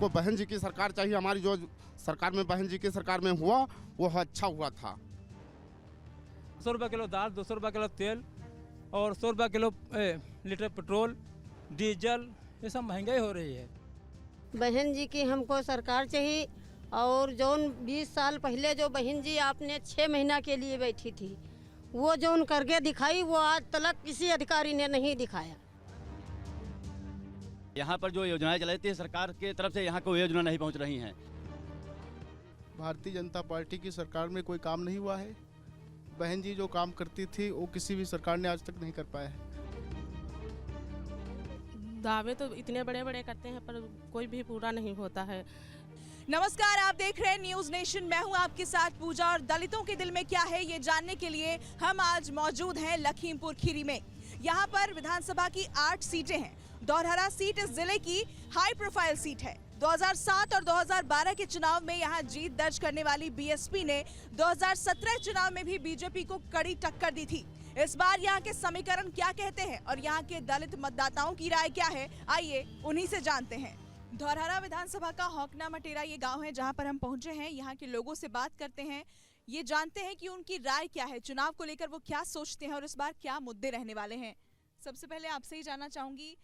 हमको बहन जी की सरकार चाहिए। हमारी जो सरकार में बहन जी की सरकार में हुआ वो अच्छा हुआ था। 100 रुपये किलो दाल, 200 रुपये किलो तेल और 100 रुपये किलो लीटर पेट्रोल, डीजल, ये सब महंगाई हो रही है। बहन जी की हमको सरकार चाहिए। और जो 20 साल पहले जो बहन जी आपने 6 महीना के लिए बैठी थी, वो जो करके दिखाई वो आज तक किसी अधिकारी ने नहीं दिखाया। यहाँ पर जो योजनाएं चलाती है सरकार के तरफ से, यहाँ कोई योजना नहीं पहुँच रही हैं। भारतीय जनता पार्टी की सरकार में कोई काम नहीं हुआ है। बहन जी जो काम करती थी वो किसी भी सरकार ने आज तक नहीं कर पाया है। दावे तो इतने बड़े बड़े करते हैं पर कोई भी पूरा नहीं होता है। नमस्कार, आप देख रहे हैं न्यूज नेशन। मैं हूं आपके साथ पूजा और दलितों के दिल में क्या है ये जानने के लिए हम आज मौजूद हैं लखीमपुर खीरी में। यहाँ पर विधानसभा की 8 सीटें हैं। दौरहरा सीट इस जिले की हाई प्रोफाइल सीट है। 2007 और 2012 के चुनाव में यहाँ जीत दर्ज करने वाली बीएसपी ने 2017 चुनाव में भी बीजेपी को कड़ी टक्कर दी थी। इस बार यहाँ के समीकरण क्या कहते हैं और यहाँ के दलित मतदाताओं की राय क्या है, आइए उन्हीं से जानते हैं। दौरहरा विधानसभा का हौकना मटेरा ये गांव है जहां पर हम पहुंचे हैं। यहाँ के लोगों से बात करते हैं, ये जानते हैं कि उनकी राय क्या है, चुनाव को लेकर वो क्या सोचते हैं और इस बार क्या मुद्दे रहने वाले हैं। सबसे पहले आपसे ही जानना चाहूंगी,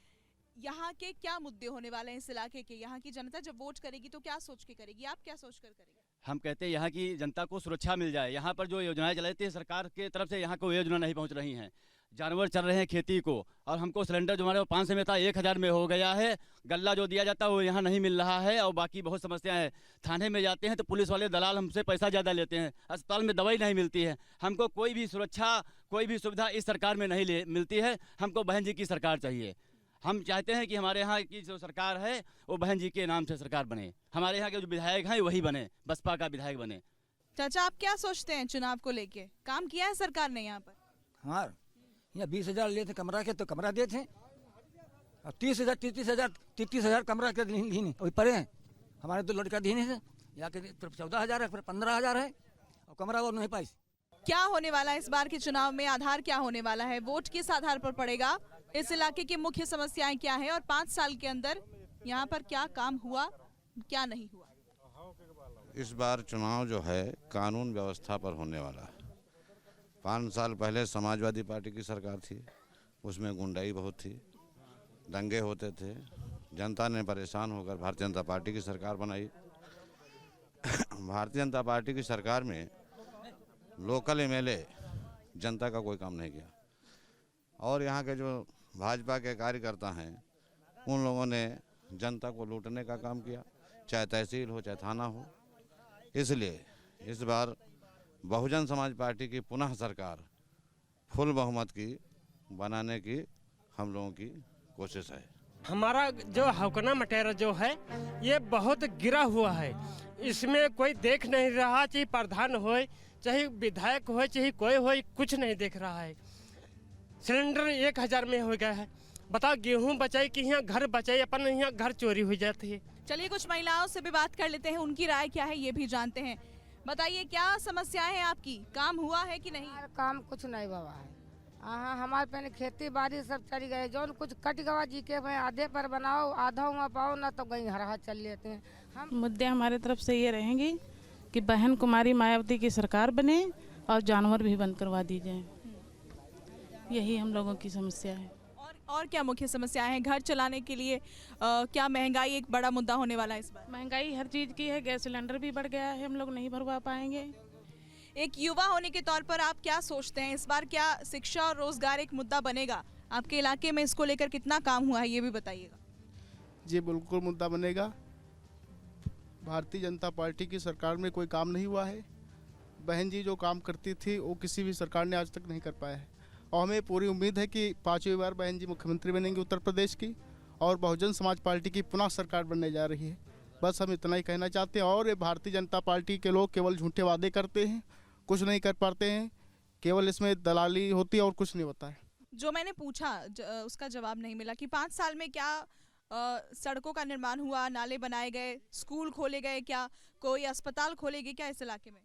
यहाँ के क्या मुद्दे होने वाले हैं इस इलाके के? यहाँ की जनता जब वोट करेगी तो क्या सोच के करेगी, आप क्या सोच कर करेंगे? हम कहते हैं यहाँ की जनता को सुरक्षा मिल जाए। यहाँ पर जो योजनाएं चलाती है सरकार के तरफ से, यहाँ कोई योजना नहीं पहुँच रही हैं। जानवर चल रहे हैं खेती को, और हमको सिलेंडर जो हमारे 500 में था 1000 में हो गया है। गल्ला जो दिया जाता है वो यहाँ नहीं मिल रहा है, और बाकी बहुत समस्याएं हैं। थाने में जाते हैं तो पुलिस वाले दलाल हमसे पैसा ज़्यादा लेते हैं। अस्पताल में दवाई नहीं मिलती है। हमको कोई भी सुरक्षा, कोई भी सुविधा इस सरकार में नहीं मिलती है। हमको बहन जी की सरकार चाहिए। हम चाहते हैं कि हमारे यहाँ की जो सरकार है वो बहन जी के नाम से सरकार बने। हमारे यहाँ के जो विधायक हैं वही बने, बसपा का विधायक बने। चाचा, आप क्या सोचते हैं चुनाव को लेके? काम किया है सरकार ने यहाँ पर? हमारे यहाँ 20,000 लिए थे कमरा के, तो कमरा दिए थे। और 30,000 33,000 कमरा के नहीं वही पड़े हैं। हमारे तो लड़का दी नहीं है, यहाँ के 14,000 है, फिर 15,000 है, और कमरा वो नहीं पाई। क्या होने वाला है इस बार के चुनाव में? आधार क्या होने वाला है? वोट किस आधार पर पड़ेगा? इस इलाके की मुख्य समस्याएं क्या है और 5 साल के अंदर यहाँ पर क्या काम हुआ, क्या नहीं हुआ? इस बार चुनाव जो है कानून व्यवस्था पर होने वाला है। 5 साल पहले समाजवादी पार्टी की सरकार थी, उसमें गुंडाई बहुत थी, दंगे होते थे। जनता ने परेशान होकर भारतीय जनता पार्टी की सरकार बनाई। भारतीय जनता पार्टी की सरकार में लोकल एमएलए जनता का कोई काम नहीं किया, और यहाँ के जो भाजपा के कार्यकर्ता हैं उन लोगों ने जनता को लूटने का काम किया, चाहे तहसील हो चाहे थाना हो। इसलिए इस बार बहुजन समाज पार्टी की पुनः सरकार फुल बहुमत की बनाने की हम लोगों की कोशिश है। हमारा जो हौकना मटेरा जो है ये बहुत गिरा हुआ है। इसमें कोई देख नहीं रहा, चाहे प्रधान हो चाहे विधायक हो चाहे कोई हो, कुछ नहीं देख रहा है। सिलेंडर 1000 में हो गया है। बताओ, गेहूं बचाई कि यहाँ घर बचाई, अपन यहाँ घर चोरी हो जाती है। चलिए कुछ महिलाओं से भी बात कर लेते हैं, उनकी राय क्या है ये भी जानते हैं। बताइए, क्या समस्याएं हैं आपकी? काम हुआ है कि नहीं? काम कुछ नहीं बाबा है। हाँ, हमारे पहले खेती बाड़ी सब चली गए। जो कुछ कट गवा जी के भाई आधे पर बनाओ, आधा हुआ पाओ ना, तो कहीं हरा चल लेते हैं। हम मुद्दे हमारे तरफ से ये रहेंगे कि बहन कुमारी मायावती की सरकार बने और जानवर भी बंद करवा दी जाए। यही हम लोगों की समस्या है। और क्या मुख्य समस्याएं हैं? घर चलाने के लिए क्या महंगाई एक बड़ा मुद्दा होने वाला है इस बार? महंगाई हर चीज़ की है, गैस सिलेंडर भी बढ़ गया है, हम लोग नहीं भरवा पाएंगे। एक युवा होने के तौर पर आप क्या सोचते हैं, इस बार क्या शिक्षा और रोजगार एक मुद्दा बनेगा आपके इलाके में? इसको लेकर कितना काम हुआ है ये भी बताइएगा। जी बिल्कुल मुद्दा बनेगा। भारतीय जनता पार्टी की सरकार में कोई काम नहीं हुआ है। बहन जी जो काम करती थी वो किसी भी सरकार ने आज तक नहीं कर पाया है, और हमें पूरी उम्मीद है कि 5वीं बार बहन जी मुख्यमंत्री बनेंगी उत्तर प्रदेश की, और बहुजन समाज पार्टी की पुनः सरकार बनने जा रही है। बस हम इतना ही कहना चाहते हैं। और ये भारतीय जनता पार्टी के लोग केवल झूठे वादे करते हैं, कुछ नहीं कर पाते हैं, केवल इसमें दलाली होती है और कुछ नहीं होता है। जो मैंने पूछा उसका जवाब नहीं मिला कि 5 साल में क्या सड़कों का निर्माण हुआ, नाले बनाए गए, स्कूल खोले गए, क्या कोई अस्पताल खोले गए क्या इस इलाके में?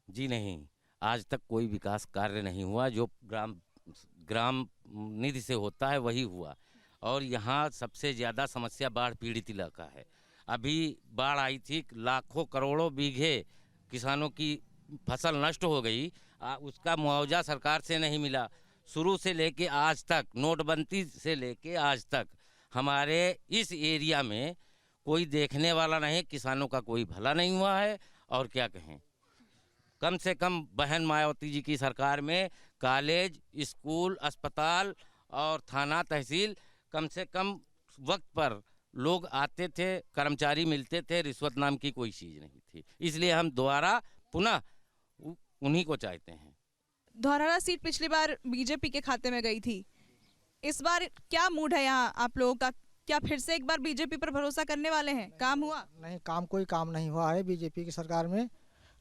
जी नहीं, आज तक कोई विकास कार्य नहीं हुआ। जो ग्राम निधि से होता है वही हुआ। और यहाँ सबसे ज़्यादा समस्या बाढ़ पीड़ित इलाका है। अभी बाढ़ आई थी, लाखों करोड़ों बीघे किसानों की फसल नष्ट हो गई, उसका मुआवजा सरकार से नहीं मिला। शुरू से लेके आज तक, नोटबंदी से लेके आज तक हमारे इस एरिया में कोई देखने वाला नहीं, किसानों का कोई भला नहीं हुआ है। और क्या कहें, कम से कम बहन मायावती जी की सरकार में कॉलेज, स्कूल, अस्पताल और थाना, तहसील कम से कम वक्त पर लोग आते थे, कर्मचारी मिलते थे, रिश्वत नाम की कोई चीज़ नहीं थी। इसलिए हम दोबारा पुनः उन्हीं को चाहते हैं। धौरहरा सीट पिछली बार बीजेपी के खाते में गई थी, इस बार क्या मूड है यहाँ आप लोगों का? क्या फिर से एक बार बीजेपी पर भरोसा करने वाले हैं? काम हुआ? नहीं, कोई काम नहीं हुआ है बीजेपी की सरकार में।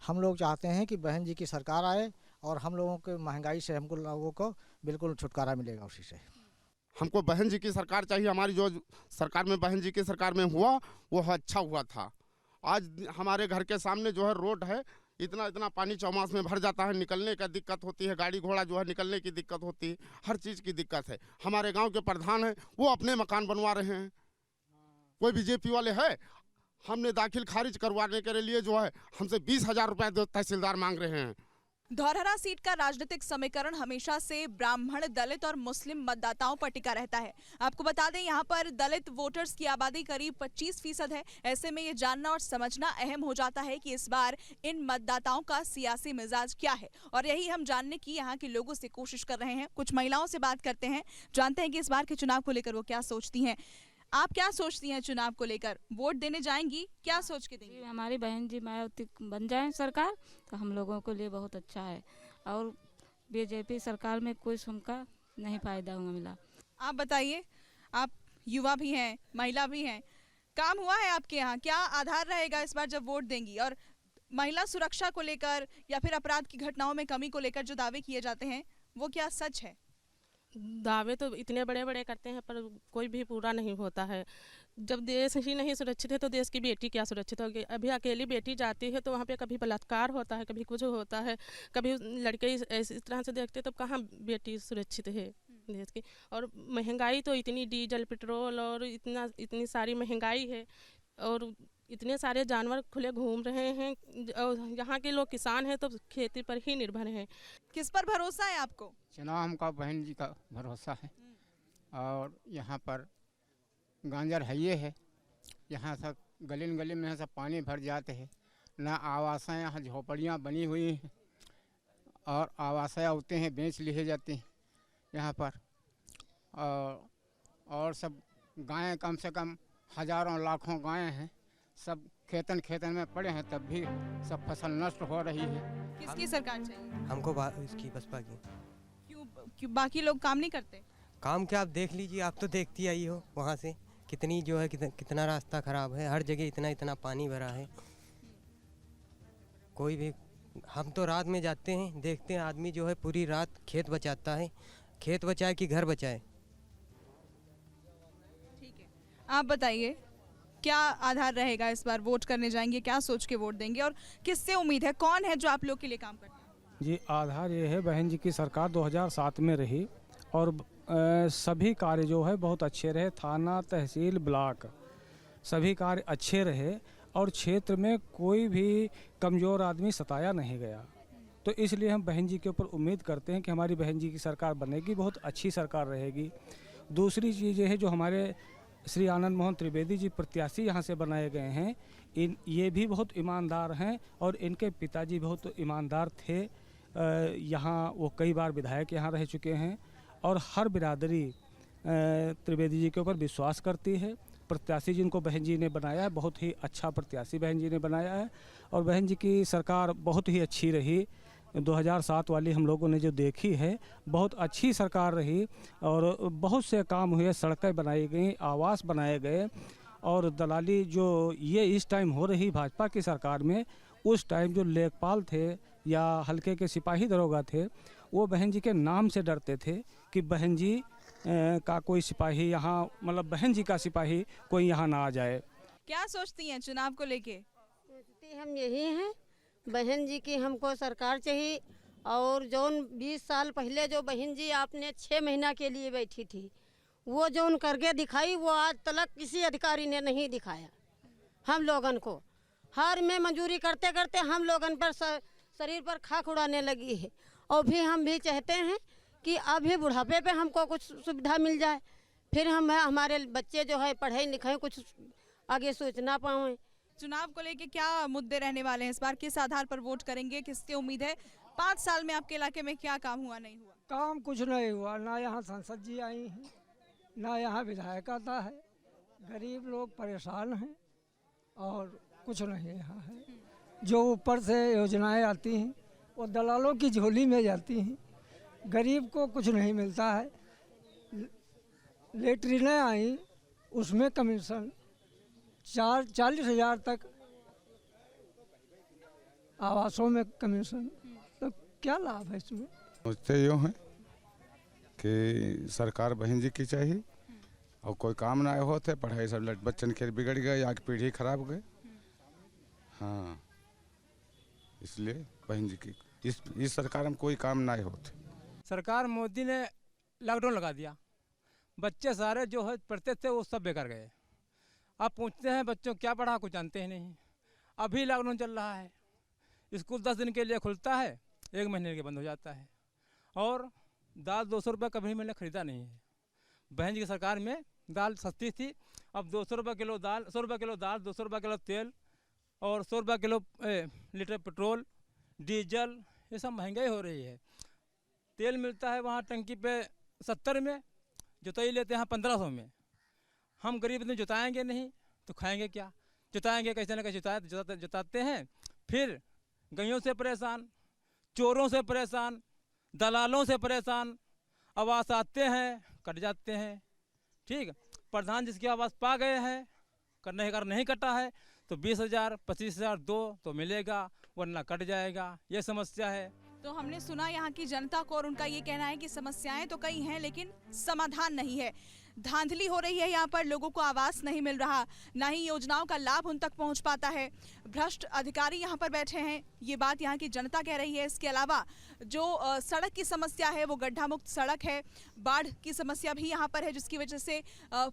हम लोग चाहते हैं कि बहन जी की सरकार आए और हम लोगों के महंगाई से हमको लोगों को बिल्कुल छुटकारा मिलेगा उसी से। हमको बहन जी की सरकार चाहिए। हमारी जो सरकार में बहन जी की सरकार में हुआ वो अच्छा हुआ था। आज हमारे घर के सामने जो है रोड है, इतना पानी चौमास में भर जाता है, निकलने का दिक्कत होती है, गाड़ी घोड़ा जो है निकलने की दिक्कत होती है, हर चीज़ की दिक्कत है। हमारे गांव के प्रधान हैं, वो अपने मकान बनवा रहे हैं। कोई बीजेपी वाले है, हमने दाखिल खारिज करवाने के लिए जो है हमसे 20,000 रुपये तहसीलदार मांग रहे हैं। धौरहरा सीट का राजनीतिक समीकरण हमेशा से ब्राह्मण, दलित और मुस्लिम मतदाताओं पर टिका रहता है। आपको बता दें, यहाँ पर दलित वोटर्स की आबादी करीब 25% है। ऐसे में ये जानना और समझना अहम हो जाता है कि इस बार इन मतदाताओं का सियासी मिजाज क्या है, और यही हम जानने की यहाँ के लोगों से कोशिश कर रहे हैं। कुछ महिलाओं से बात करते हैं, जानते हैं कि इस बार के चुनाव को लेकर वो क्या सोचती हैं। आप क्या सोचती हैं चुनाव को लेकर? वोट देने जाएंगी, क्या सोच के देंगी? हमारी बहन जी मायावती बन जाए सरकार तो हम लोगों के लिए बहुत अच्छा है, और बीजेपी सरकार में कोई उनका नहीं फायदा हुआ मिला। आप बताइए, आप युवा भी हैं, महिला भी हैं, काम हुआ है आपके यहाँ? क्या आधार रहेगा इस बार जब वोट देंगी? और महिला सुरक्षा को लेकर या फिर अपराध की घटनाओं में कमी को लेकर जो दावे किए जाते हैं, वो क्या सच है? दावे तो इतने बड़े बड़े करते हैं पर कोई भी पूरा नहीं होता है। जब देश ही नहीं सुरक्षित है तो देश की बेटी क्या सुरक्षित होगी? अभी अकेली बेटी जाती है तो वहाँ पे कभी बलात्कार होता है, कभी कुछ होता है, कभी लड़के इस तरह से देखते तो कहाँ बेटी सुरक्षित है देश की। और महंगाई तो इतनी, डीजल, पेट्रोल और इतनी सारी महंगाई है, और इतने सारे जानवर खुले घूम रहे हैं। और यहाँ के लोग किसान हैं तो खेती पर ही निर्भर हैं। किस पर भरोसा है आपको? चुनाव हमका बहन जी का भरोसा है, और यहाँ पर गांजर है ये है, यहाँ सब गली गली में सब पानी भर जाते हैं, ना आवासें, यहाँ झोपड़ियाँ बनी हुई हैं और आवासें होते हैं बेच लिए जाते हैं यहाँ पर। और सब गायें कम से कम हजारों लाखों गायें हैं, सब खेतन में पड़े हैं, तब भी सब फसल नष्ट हो रही है। किसकी सरकार चाहिए? हमको इसकी बसपा की। क्यों बाकी लोग काम नहीं करते? काम क्या, आप देख लीजिए, आप तो देखती आई हो वहाँ से कितनी जो है कितना रास्ता खराब है, हर जगह इतना पानी भरा है। कोई भी, हम तो रात में जाते हैं, देखते हैं आदमी जो है पूरी रात खेत बचाता है। खेत बचाए कि घर बचाए? ठीक है, आप बताइए क्या आधार रहेगा? इस बार वोट करने जाएंगे, क्या सोच के वोट देंगे, और किससे उम्मीद है, कौन है जो आप लोग के लिए काम करता है? जी, आधार ये है, बहन जी की सरकार 2007 में रही और सभी कार्य जो है बहुत अच्छे रहे। थाना, तहसील, ब्लॉक सभी कार्य अच्छे रहे, और क्षेत्र में कोई भी कमज़ोर आदमी सताया नहीं गया। तो इसलिए हम बहन जी के ऊपर उम्मीद करते हैं कि हमारी बहन जी की सरकार बनेगी, बहुत अच्छी सरकार रहेगी। दूसरी चीज़ ये है, जो हमारे श्री आनंद मोहन त्रिवेदी जी प्रत्याशी यहाँ से बनाए गए हैं, ये भी बहुत ईमानदार हैं, और इनके पिताजी बहुत ईमानदार थे। यहाँ वो कई बार विधायक यहाँ रह चुके हैं, और हर बिरादरी त्रिवेदी जी के ऊपर विश्वास करती है। प्रत्याशी जिनको बहन जी ने बनाया है, बहुत ही अच्छा प्रत्याशी बहन जी ने बनाया है, और बहन जी की सरकार बहुत ही अच्छी रही। 2007 वाली हम लोगों ने जो देखी है, बहुत अच्छी सरकार रही, और बहुत से काम हुए, सड़कें बनाई गई, आवास बनाए गए। और दलाली जो ये इस टाइम हो रही भाजपा की सरकार में, उस टाइम जो लेखपाल थे या हल्के के सिपाही दरोगा थे, वो बहन जी के नाम से डरते थे कि बहन जी का कोई सिपाही यहाँ, मतलब बहन जी का सिपाही कोई यहाँ ना आ जाए। क्या सोचती हैं चुनाव को लेके? सोचती हम यही हैं, बहन जी की हमको सरकार चाहिए, और जो 20 साल पहले जो बहन जी आपने 6 महीना के लिए बैठी थी, वो जो करके दिखाई, वो आज तक किसी अधिकारी ने नहीं दिखाया। हम लोगन को। हर में मजदूरी करते करते हम लोगन पर शरीर पर खाक उड़ाने लगी है। और भी हम भी चाहते हैं कि अभी बुढ़ापे पे हमको कुछ सुविधा मिल जाए, फिर हमारे बच्चे जो है पढ़े लिखे कुछ आगे सोचना पाएँ। चुनाव को लेके क्या मुद्दे रहने वाले हैं इस बार? किस आधार पर वोट करेंगे? किससे उम्मीद है? 5 साल में आपके इलाके में क्या काम हुआ, नहीं हुआ? काम कुछ नहीं हुआ, ना यहाँ सांसद जी आई हैं, ना यहाँ विधायक आता है। गरीब लोग परेशान हैं और कुछ नहीं यहाँ है। जो ऊपर से योजनाएं आती हैं वो दलालों की झोली में जाती हैं, गरीब को कुछ नहीं मिलता है। लेटरिनें आई उसमें कमीशन 40,000 तक, आवासों में कमीशन, तो क्या लाभ है इसमें? सोचते यूँ हैं कि सरकार बहन जी की चाहिए और कोई काम ना होते, पढ़ाई सब बच्चन के बिगड़ गए, यहाँ की पीढ़ी खराब हो गई। हाँ, इसलिए बहन जी की इस सरकार में कोई काम ना होते। सरकार मोदी ने लॉकडाउन लगा दिया, बच्चे सारे जो है पढ़ते थे वो सब बेकार गए। अब पूछते हैं बच्चों क्या पढ़ा, कुछ जानते ही नहीं। अभी लॉकडाउन चल रहा है, स्कूल 10 दिन के लिए खुलता है, 1 महीने के बंद हो जाता है। और दाल 200 रुपये कभी मैंने ख़रीदा नहीं है। बहन जी की सरकार में दाल सस्ती थी, अब 200 रुपये किलो दाल, 100 रुपये किलो दाल, 200 रुपये किलो तेल और 100 रुपये किलो लीटर पेट्रोल, डीजल, ये सब महंगाई हो रही है। तेल मिलता है वहाँ टंकी पे 70 में, जुताई लेते हैं 1500 में। हम गरीब इतने जुताएंगे नहीं तो खाएंगे क्या? जुताएंगे कैसे न कैसे जुताते हैं, फिर गइयों से परेशान, चोरों से परेशान, दलालों से परेशान। आवास आते हैं कट जाते हैं। ठीक, प्रधान जिसकी आवास पा गए हैं, करने का नहीं कटा है तो 20,000 25,000 दो तो मिलेगा, वरना कट जाएगा। ये समस्या है। तो हमने सुना यहाँ की जनता को, और उनका ये कहना है कि समस्याएं तो कई हैं लेकिन समाधान नहीं है। धांधली हो रही है यहाँ पर, लोगों को आवास नहीं मिल रहा, ना ही योजनाओं का लाभ उन तक पहुँच पाता है। भ्रष्ट अधिकारी यहाँ पर बैठे हैं, ये बात यहाँ की जनता कह रही है। इसके अलावा जो सड़क की समस्या है वो गड्ढा मुक्त सड़क है, बाढ़ की समस्या भी यहाँ पर है जिसकी वजह से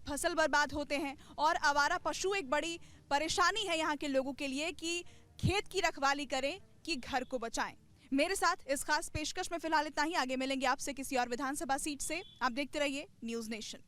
फसल बर्बाद होते हैं, और आवारा पशु एक बड़ी परेशानी है यहाँ के लोगों के लिए कि खेत की रखवाली करें कि घर को बचाएं। मेरे साथ इस खास पेशकश में फिलहाल इतना ही। आगे मिलेंगे आपसे किसी और विधानसभा सीट से। आप देखते रहिए न्यूज़ नेशन।